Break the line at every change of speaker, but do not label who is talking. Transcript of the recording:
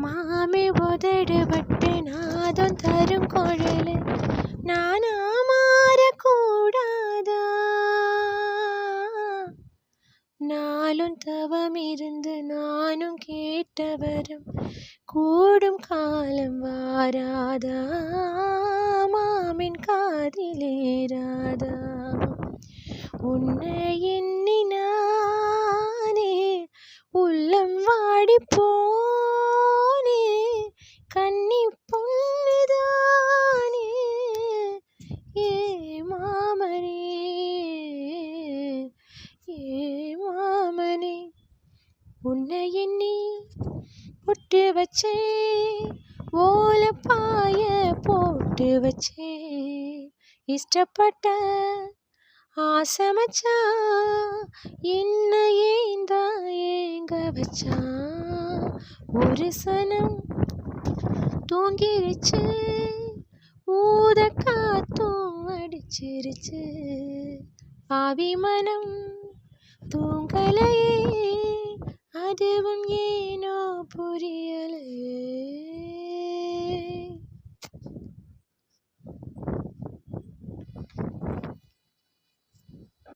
மாமே உதடுபட்டு நாதம் தரும் குழல் நானா மாறக்கூடாதா? நாளும் தவம் இருந்து நானும் கேட்டவரும் கூடும் காலம் வாராதா? மாமின் காதிலேராதா? உன்னை எண்ணி நானே உள்ளம் வாடிப்போனே, கன்னி பொண்ணுதானே ஏ மாமனே, ஏ மாமனே. உன்னை எண்ணி பொட்டு வச்சே, ஓலப்பாய போட்டு வச்சே, இஷ்டப்பட்ட ஆசை மச்சான் என்ன ஏந்தான் ஏங்க வச்சான். ஒரு சனம் தூங்கிருச்சு, ஊத காத்தும் அடிச்சிருச்சு, ஆவி மனம் தூங்கலையே